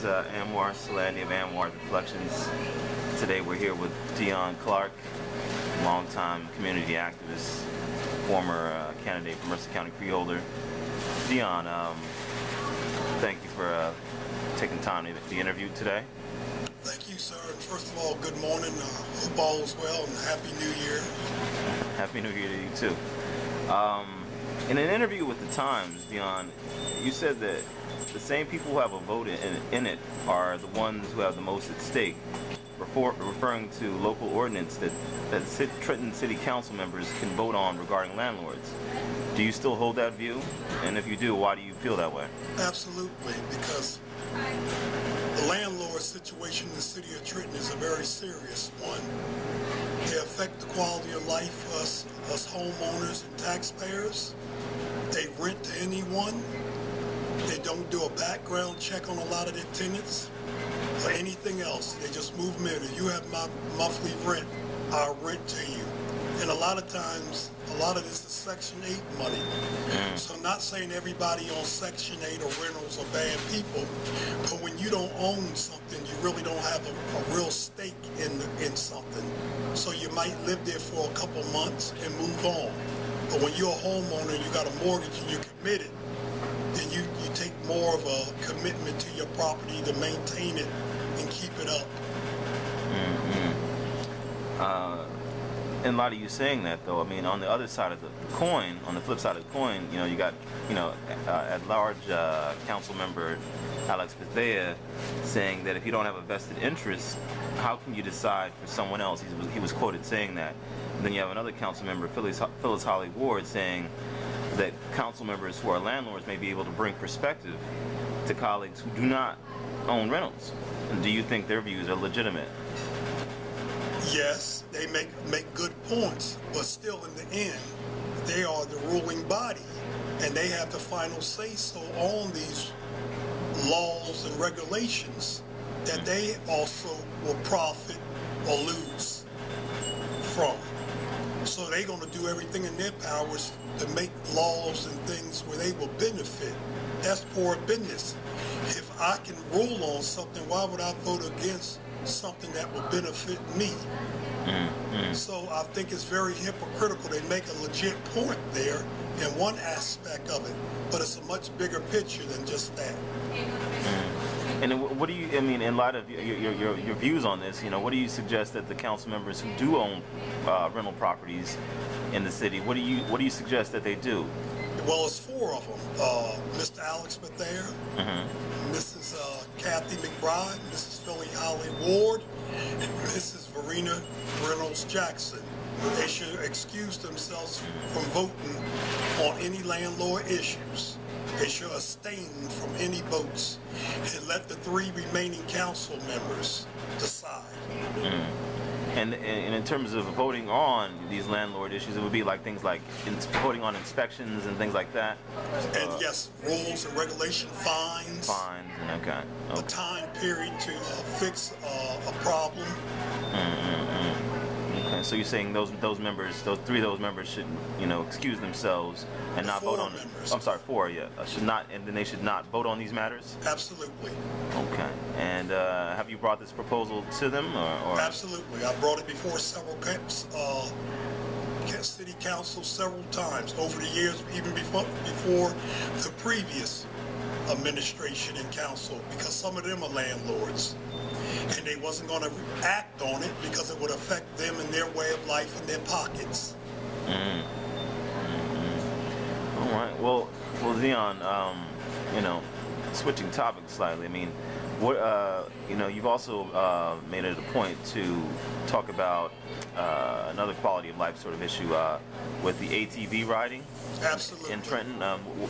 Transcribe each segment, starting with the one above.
is Anwar, Solani of Anwar Reflections. Today we're here with DION Clark, longtime community activist, former candidate for Mercer County Freeholder. DION, thank you for taking time to be interviewed today. Thank you, sir. And first of all, good morning. Hope all is well, and Happy New Year. Happy New Year to you too. In an interview with the Times, DION, you said that the same people who have a vote in it are the ones who have the most at stake, referring to local ordinance that Trenton City Council members can vote on regarding landlords. Do you still hold that view? And if you do, why do you feel that way? Absolutely, because the landlord situation in the city of Trenton is a very serious one. They affect the quality of life for us homeowners and taxpayers. They rent to anyone. They don't do a background check on a lot of their tenants or anything else. They just move them in. If you have my monthly rent, I'll rent to you. And a lot of times, a lot of this is Section 8 money. So I'm not saying everybody on Section 8 or rentals are bad people, but when you don't own something, you really don't have a real stake in something. So you might live there for a couple months and move on. But when you're a homeowner, you got a mortgage and you're committed, then you take more of a commitment to your property to maintain it and keep it up. In light of you saying that, though, I mean, on the other side of the coin, on the flip side of the coin, you got, at-large council member Alex Bethea saying that if you don't have a vested interest, how can you decide for someone else? He was quoted saying that. And then you have another council member, Phyllis Holly Ward, saying that council members who are landlords may be able to bring perspective to colleagues who do not own rentals. And do you think their views are legitimate? Yes, they make good points, but still in the end, they are the ruling body, and they have the final say-so on these laws and regulations that they also will profit or lose from. So they're going to do everything in their powers to make laws and things where they will benefit. That's poor business. If I can rule on something, why would I vote against something that will benefit me? So I think it's very hypocritical. They make a legit point there in one aspect of it, but it's a much bigger picture than just that. And what do you, in light of your views on this, what do you suggest that the council members who do own rental properties in the city, what do you suggest that they do? Well, it's four of them. Mr. Alex Bethea, Mrs. Kathy McBride, Mrs. Philly Holly Ward, and Mrs. Verena Reynolds Jackson. They should excuse themselves from voting on any landlord issues. They should abstain from any votes and let the three remaining council members decide. And in terms of voting on these landlord issues, it would be like things like voting on inspections and things like that. And yes, rules and regulation, fines. Fines, okay. A time period to fix a problem. Okay, so you're saying those three of those members should, excuse themselves and not vote on. I'm sorry, four, yeah, should not, and then they should not vote on these matters. Absolutely. Okay, and have you brought this proposal to them, or? Absolutely, I brought it before several city councils several times over the years, even before the previous administration and council, because some of them are landlords. And they wasn't going to act on it because it would affect them and their way of life and their pockets. All right. Well, DION, switching topics slightly. You've also made it a point to talk about another quality of life sort of issue with the ATV riding. Absolutely. In Trenton.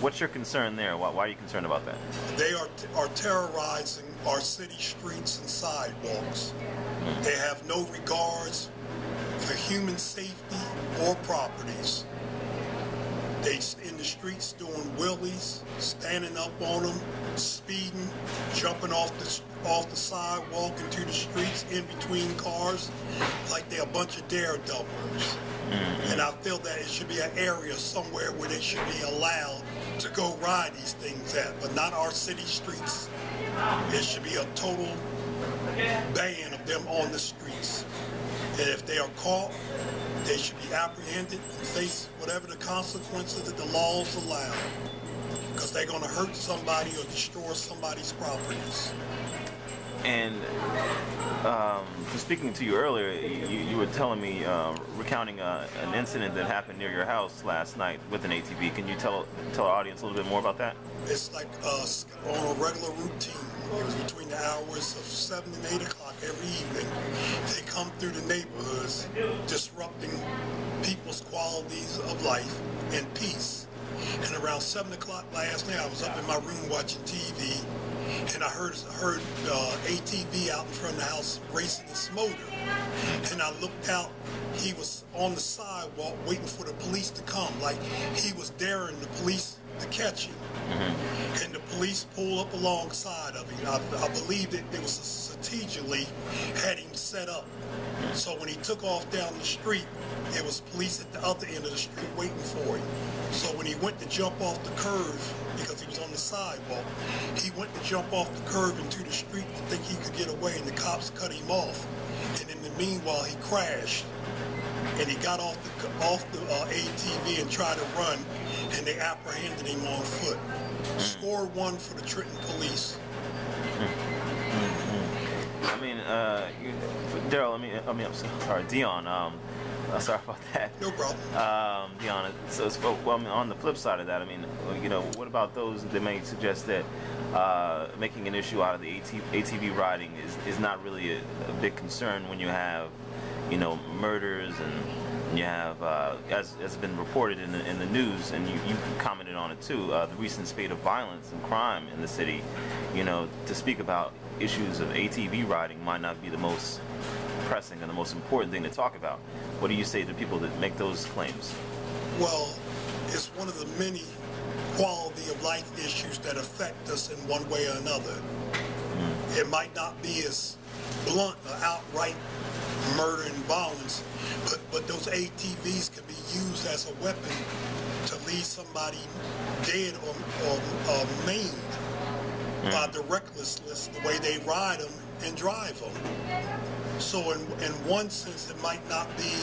What's your concern there? Why are you concerned about that? They are terrorizing our city streets and sidewalks. They have no regards for human safety or properties. They in the streets doing wheelies, standing up on them, speeding, jumping off the sidewalk into the streets in between cars, like they're a bunch of daredevils. And I feel that it should be an area somewhere where they should be allowed to go ride these things at, but not our city streets. It should be a total ban of them on the streets. And if they are caught, they should be apprehended and face whatever the consequences that the laws allow, because they're going to hurt somebody or destroy somebody's properties. And speaking to you earlier, you were telling me, recounting an incident that happened near your house last night with an ATV. Can you tell our audience a little bit more about that? It's like on a regular routine. It was between the hours of 7 and 8 o'clock every evening. They come through the neighborhoods, disrupting people's qualities of life and peace. And around 7 o'clock last night, I was up in my room watching TV, and I heard ATV out in front of the house racing his motor. And I looked out. He was on the sidewalk waiting for the police to come, like he was daring the police to catch him. Mm-hmm. And the police pulled up alongside of him. I believe that it was strategically had him set up. So when he took off down the street, it was police at the other end of the street waiting for him. So when he went to jump off the curve, because he was on the sidewalk, he went to jump off the curve into the street to think he could get away, and the cops cut him off. And in the meanwhile, he crashed, and he got off the ATV and tried to run, and they apprehended him on foot. Score 1 for the Trenton police. I mean, Daryl, I'm sorry, Dion, sorry about that. No problem. Dion, on the flip side of that, what about those that may suggest that making an issue out of the ATV riding is not really a big concern when you have, murders, and you have, as has been reported in the news, and you commented on it too, the recent spate of violence and crime in the city. To speak about issues of ATV riding might not be the most pressing and the most important thing to talk about. What do you say to people that make those claims? Well, it's one of the many quality of life issues that affect us in one way or another. It might not be as blunt or outright murder and violence, but those ATVs can be used as a weapon to leave somebody dead or maimed by the recklessness, the way they ride them and drive them. So in one sense, it might not be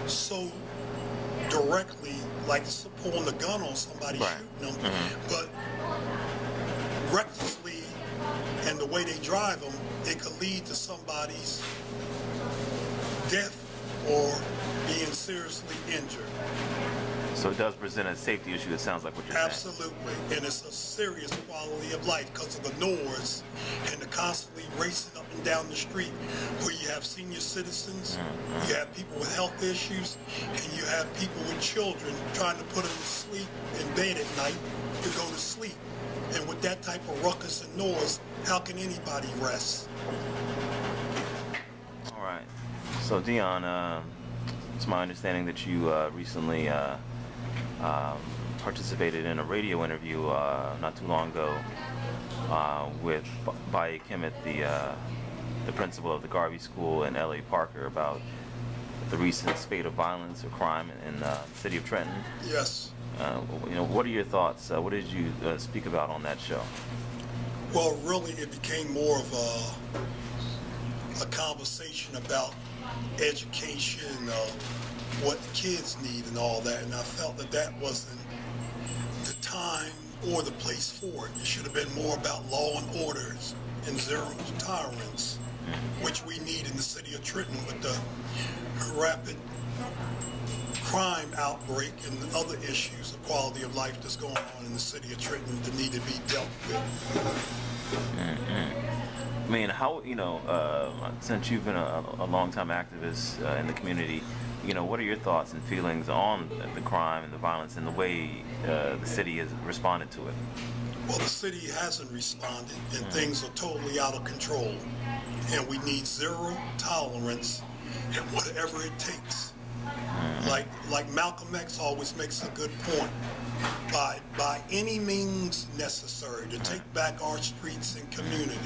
so directly like pulling a gun on somebody, right, shooting them, but recklessly, and the way they drive them, it could lead to somebody's death or being seriously injured. So it does present a safety issue, it sounds like what you're saying. Absolutely, and it's a serious quality of life because of the noise and the constantly racing up and down the street, where you have senior citizens, you have people with health issues, and you have people with children trying to put them to sleep in bed at night to go to sleep. And with that type of ruckus and noise, how can anybody rest? All right. So Dion, it's my understanding that you recently participated in a radio interview not too long ago with Baye Kemet, the principal of the Garvey School in L.A. Parker, about the recent spate of violence or crime in the city of Trenton. Yes. What are your thoughts? What did you speak about on that show? Well, really, it became more of a conversation about education, what the kids need and all that, and I felt that wasn't the time or the place for it. It should have been more about law and orders and zero tolerance, which we need in the city of Trenton with the rapid crime outbreak and other issues of quality of life that's going on in the city of Trenton that need to be dealt with. I mean, how, since you've been a long-time activist in the community, what are your thoughts and feelings on the crime and the violence and the way the city has responded to it? Well, the city hasn't responded, and things are totally out of control. And we need zero tolerance and whatever it takes. Like Malcolm X always makes a good point. By any means necessary to take back our streets and community.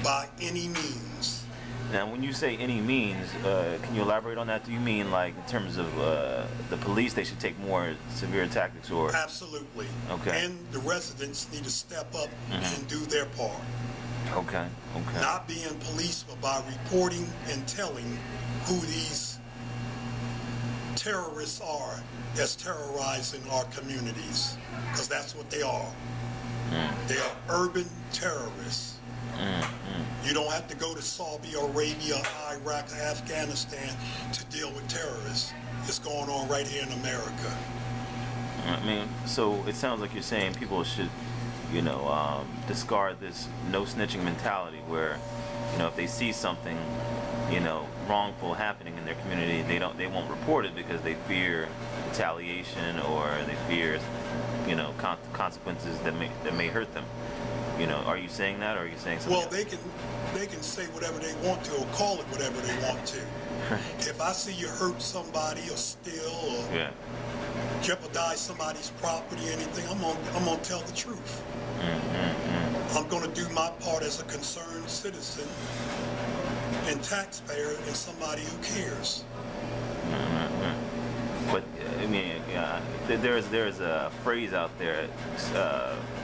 By any means. Now, when you say any means, can you elaborate on that? Do you mean like in terms of the police, they should take more severe tactics, or? Absolutely. Okay. And the residents need to step up and do their part. Okay. Okay. Not being police, but by reporting and telling who these terrorists are that's terrorizing our communities, because that's what they are. They are urban terrorists. You don't have to go to Saudi Arabia, Iraq, or Afghanistan to deal with terrorists. It's going on right here in America. I mean, so it sounds like you're saying people should, discard this no snitching mentality where, if they see something, wrongful happening in their community, they won't report it because they fear retaliation, or they fear, consequences that may hurt them. Are you saying that, or are you saying something? Well, they can say whatever they want to, or call it whatever they want to. If I see you hurt somebody, or steal, or jeopardize somebody's property, or anything, I'm gonna tell the truth. I'm gonna do my part as a concerned citizen and taxpayer and somebody who cares. But I mean, there's a phrase out there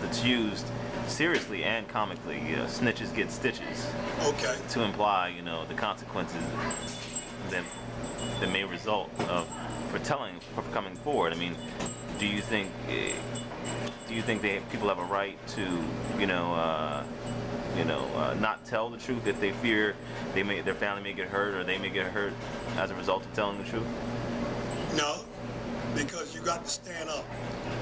that's used seriously and comically. Snitches get stitches. Okay. To imply, the consequences that may result for coming forward. I mean, do you think people have a right to not tell the truth if they fear their family may get hurt, or they may get hurt as a result of telling the truth? No, because you got to stand up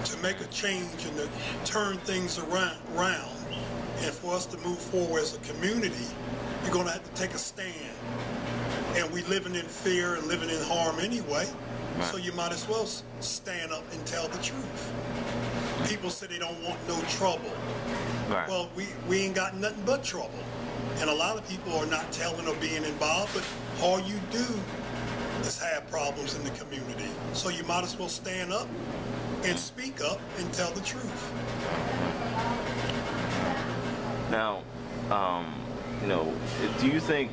to make a change and to turn things around. And for us to move forward as a community, you're going to have to take a stand. And we living in fear and living in harm anyway, right. So you might as well stand up and tell the truth. People say they don't want no trouble. Right. Well, we ain't got nothing but trouble. And a lot of people are not telling or being involved, but all you do is have problems in the community. So you might as well stand up and speak up and tell the truth. Now, do you think,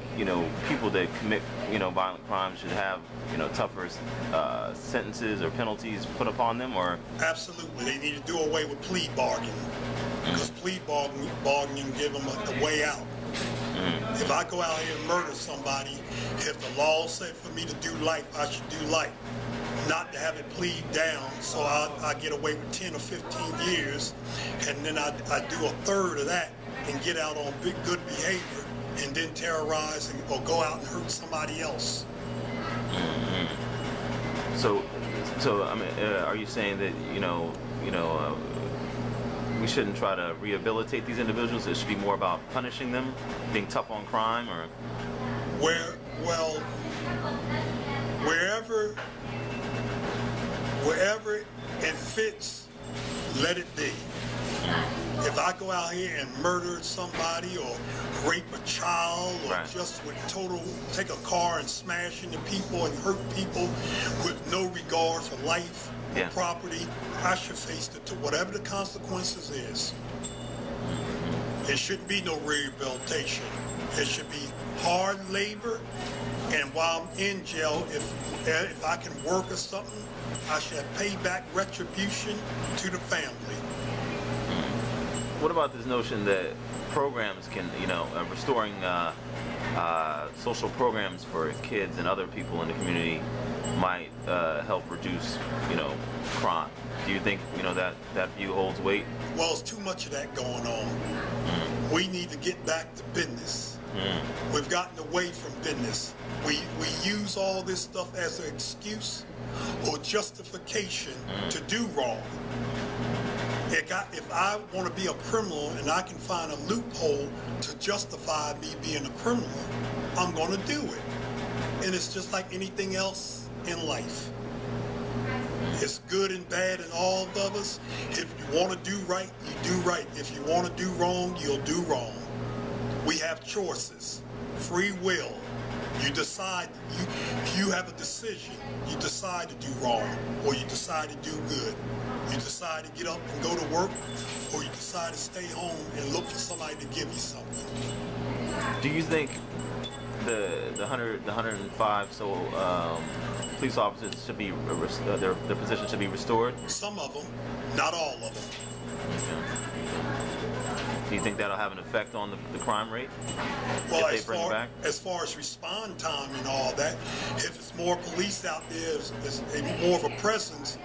people that commit, violent crimes should have, tougher sentences or penalties put upon them, or? Absolutely. They need to do away with plea bargaining, because plea bargaining give them a way out. If I go out here and murder somebody, if the law said for me to do life, I should do life. Not to have it plead down, so I get away with 10 or 15 years, and then I do a third of that and get out on good behavior, and then terrorize or go out and hurt somebody else. So I mean, are you saying that we shouldn't try to rehabilitate these individuals? It should be more about punishing them, being tough on crime, or? Wherever it fits, let it be. If I go out here and murder somebody, or rape a child, or right. just take a car and smash into people and hurt people with no regard for life or property, I should face whatever the consequences is. There shouldn't be no rehabilitation. It should be hard labor, and while I'm in jail, if I can work or something, I should pay back retribution to the family. What about this notion that programs can, restoring social programs for kids and other people in the community might help reduce, crime? Do you think, that view holds weight? Well, there's too much of that going on. We need to get back to business. We've gotten away from business. We use all this stuff as an excuse or justification to do wrong. If I want to be a criminal and I can find a loophole to justify me being a criminal, I'm going to do it. And it's just like anything else in life. It's good and bad in all of us. If you want to do right, you do right. If you want to do wrong, you'll do wrong. We have choices, free will. You decide, you have a decision. You decide to do wrong, or you decide to do good. You decide to get up and go to work, or you decide to stay home and look for somebody to give you something. Do you think the 105 police officers should be their position should be restored? Some of them, not all of them. Okay. Do you think that'll have an effect on the crime rate? Well, if they bring it back? as far as respond time and all that, if it's more police out there, there's more of a presence,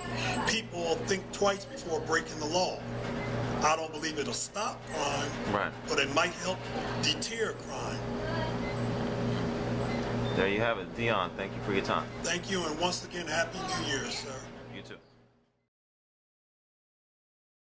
people will think twice before breaking the law. I don't believe it'll stop crime, Right. but it might help deter crime. There you have it. Dion, thank you for your time. Thank you, and once again, Happy New Year, sir.